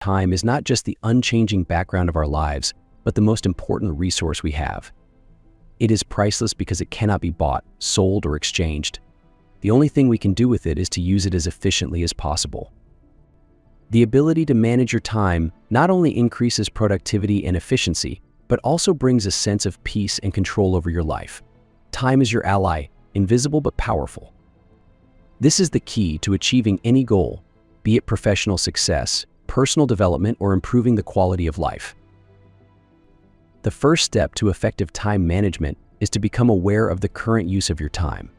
time is not just the unchanging background of our lives, but the most important resource we have. It is priceless because it cannot be bought, sold, or exchanged. The only thing we can do with it is to use it as efficiently as possible. The ability to manage your time not only increases productivity and efficiency, but also brings a sense of peace and control over your life. Time is your ally, invisible but powerful. This is the key to achieving any goal, be it professional success, personal development, or improving the quality of life. The first step to effective time management is to become aware of the current use of your time.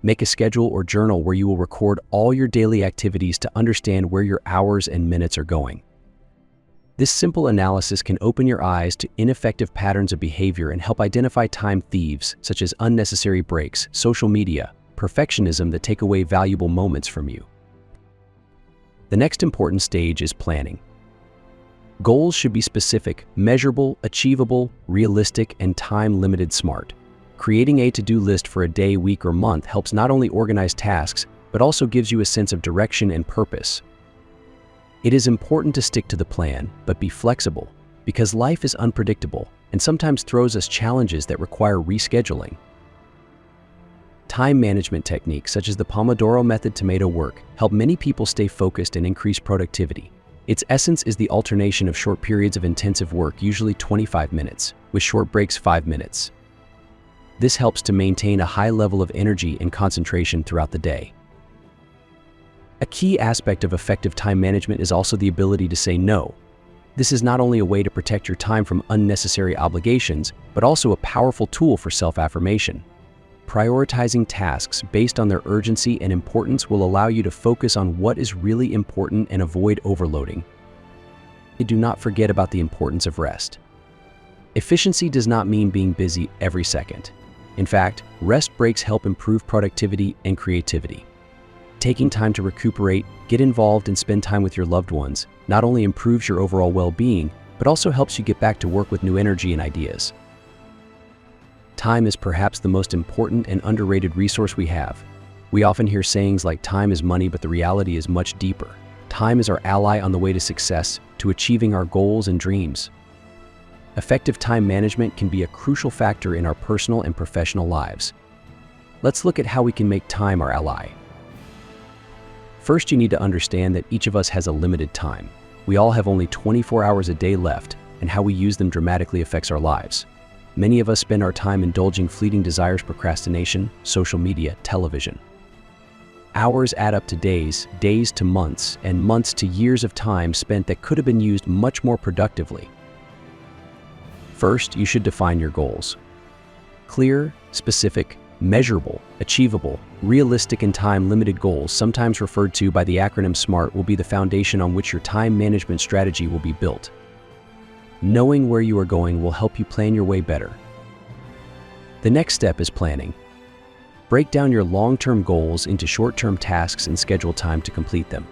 Make a schedule or journal where you will record all your daily activities to understand where your hours and minutes are going. This simple analysis can open your eyes to ineffective patterns of behavior and help identify time thieves such as unnecessary breaks, social media, perfectionism that take away valuable moments from you. The next important stage is planning. Goals should be specific, measurable, achievable, realistic, and time-limited smart. Creating a to-do list for a day, week, or month helps not only organize tasks, but also gives you a sense of direction and purpose. It is important to stick to the plan, but be flexible, because life is unpredictable and sometimes throws us challenges that require rescheduling. Time management techniques such as the Pomodoro method tomato work help many people stay focused and increase productivity. Its essence is the alternation of short periods of intensive work, usually 25 minutes, with short breaks 5 minutes. This helps to maintain a high level of energy and concentration throughout the day. A key aspect of effective time management is also the ability to say no. This is not only a way to protect your time from unnecessary obligations, but also a powerful tool for self-affirmation. Prioritizing tasks based on their urgency and importance will allow you to focus on what is really important and avoid overloading. Do not forget about the importance of rest. Efficiency does not mean being busy every second. In fact, rest breaks help improve productivity and creativity. Taking time to recuperate, get involved, and spend time with your loved ones not only improves your overall well-being, but also helps you get back to work with new energy and ideas. Time is perhaps the most important and underrated resource we have. We often hear sayings like time is money, but the reality is much deeper. Time is our ally on the way to success, to achieving our goals and dreams. Effective time management can be a crucial factor in our personal and professional lives. Let's look at how we can make time our ally. First, you need to understand that each of us has a limited time. We all have only 24 hours a day left, and how we use them dramatically affects our lives. Many of us spend our time indulging fleeting desires, procrastination, social media, television. Hours add up to days, days to months, and months to years of time spent that could have been used much more productively. First, you should define your goals. Clear, specific, measurable, achievable, realistic, and time-limited goals, sometimes referred to by the acronym SMART, will be the foundation on which your time management strategy will be built. Knowing where you are going will help you plan your way better. The next step is planning. Break down your long-term goals into short-term tasks and schedule time to complete them.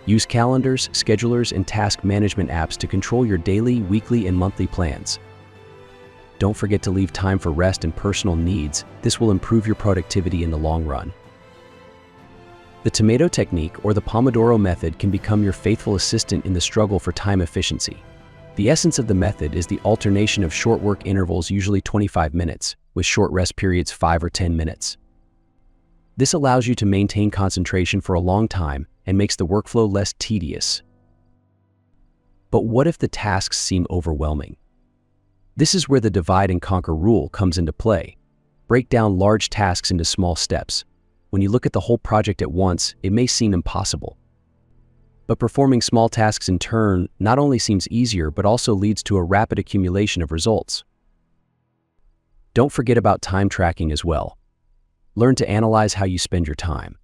Use calendars, schedulers, and task management apps to control your daily, weekly, and monthly plans. Don't forget to leave time for rest and personal needs. This will improve your productivity in the long run. The tomato technique, or the Pomodoro method, can become your faithful assistant in the struggle for time efficiency. The essence of the method is the alternation of short work intervals, usually 25 minutes, with short rest periods 5 or 10 minutes. This allows you to maintain concentration for a long time and makes the workflow less tedious. But what if the tasks seem overwhelming? This is where the divide and conquer rule comes into play. Break down large tasks into small steps. When you look at the whole project at once, it may seem impossible. But performing small tasks in turn not only seems easier, but also leads to a rapid accumulation of results. Don't forget about time tracking as well. Learn to analyze how you spend your time.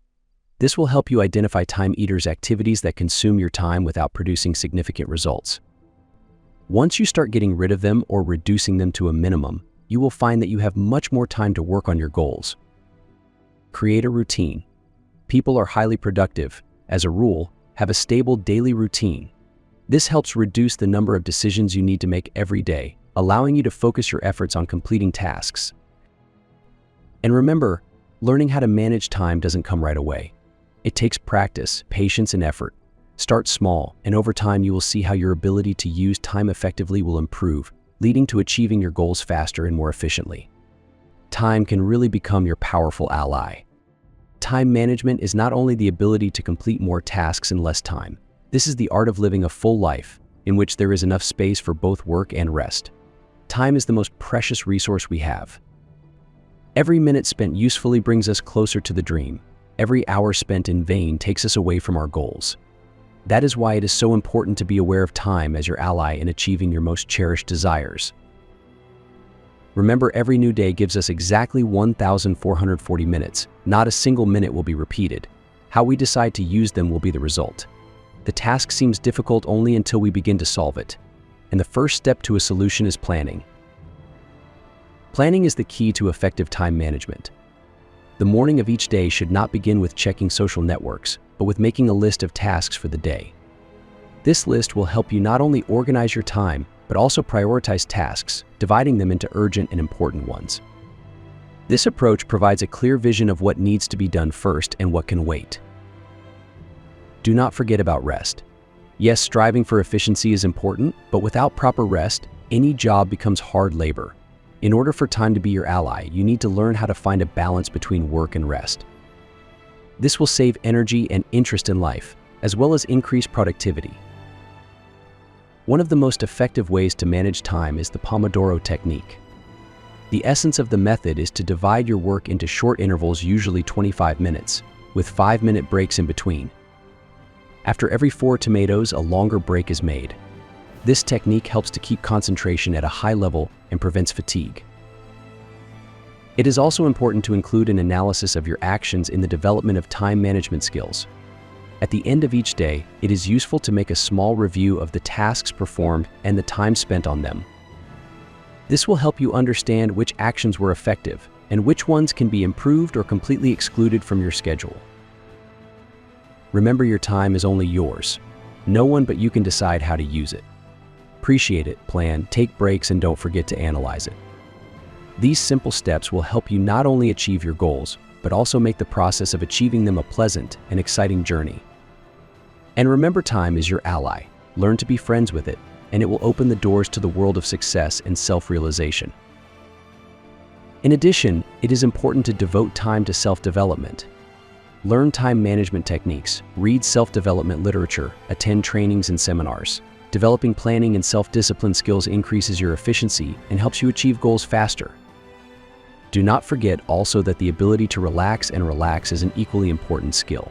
This will help you identify time eaters, activities that consume your time without producing significant results. Once you start getting rid of them or reducing them to a minimum, you will find that you have much more time to work on your goals. Create a routine. People are highly productive, as a rule, have a stable daily routine. This helps reduce the number of decisions you need to make every day, allowing you to focus your efforts on completing tasks. And remember, learning how to manage time doesn't come right away. It takes practice, patience, and effort. Start small, and over time you will see how your ability to use time effectively will improve, leading to achieving your goals faster and more efficiently. Time can really become your powerful ally. Time management is not only the ability to complete more tasks in less time. This is the art of living a full life, in which there is enough space for both work and rest. Time is the most precious resource we have. Every minute spent usefully brings us closer to the dream. Every hour spent in vain takes us away from our goals. That is why it is so important to be aware of time as your ally in achieving your most cherished desires. Remember, every new day gives us exactly 1,440 minutes. Not a single minute will be repeated. How we decide to use them will be the result. The task seems difficult only until we begin to solve it. And the first step to a solution is planning. Planning is the key to effective time management. The morning of each day should not begin with checking social networks, but with making a list of tasks for the day. This list will help you not only organize your time, but also prioritize tasks, dividing them into urgent and important ones. This approach provides a clear vision of what needs to be done first and what can wait. Do not forget about rest. Yes, striving for efficiency is important, but without proper rest, any job becomes hard labor. In order for time to be your ally, you need to learn how to find a balance between work and rest. This will save energy and interest in life, as well as increase productivity. One of the most effective ways to manage time is the Pomodoro technique. The essence of the method is to divide your work into short intervals, usually 25 minutes, with 5-minute breaks in between. After every 4 tomatoes, a longer break is made. This technique helps to keep concentration at a high level and prevents fatigue. It is also important to include an analysis of your actions in the development of time management skills. At the end of each day, it is useful to make a small review of the tasks performed and the time spent on them. This will help you understand which actions were effective and which ones can be improved or completely excluded from your schedule. Remember, your time is only yours. No one but you can decide how to use it. Appreciate it, plan, take breaks, and don't forget to analyze it. These simple steps will help you not only achieve your goals, but also make the process of achieving them a pleasant and exciting journey. And remember, time is your ally. Learn to be friends with it, and it will open the doors to the world of success and self-realization. In addition, it is important to devote time to self-development. Learn time management techniques, read self-development literature, attend trainings and seminars. Developing planning and self-discipline skills increases your efficiency and helps you achieve goals faster. Do not forget also that the ability to relax is an equally important skill.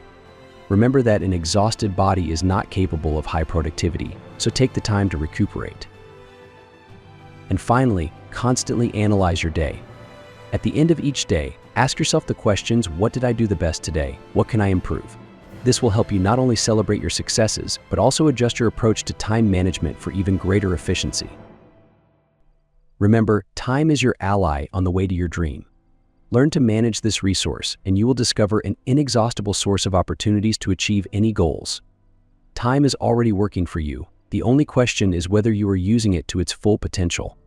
Remember that an exhausted body is not capable of high productivity, so take the time to recuperate. And finally, constantly analyze your day. At the end of each day, ask yourself the questions: what did I do the best today? What can I improve? This will help you not only celebrate your successes, but also adjust your approach to time management for even greater efficiency. Remember, time is your ally on the way to your dream. Learn to manage this resource, and you will discover an inexhaustible source of opportunities to achieve any goals. Time is already working for you. The only question is whether you are using it to its full potential.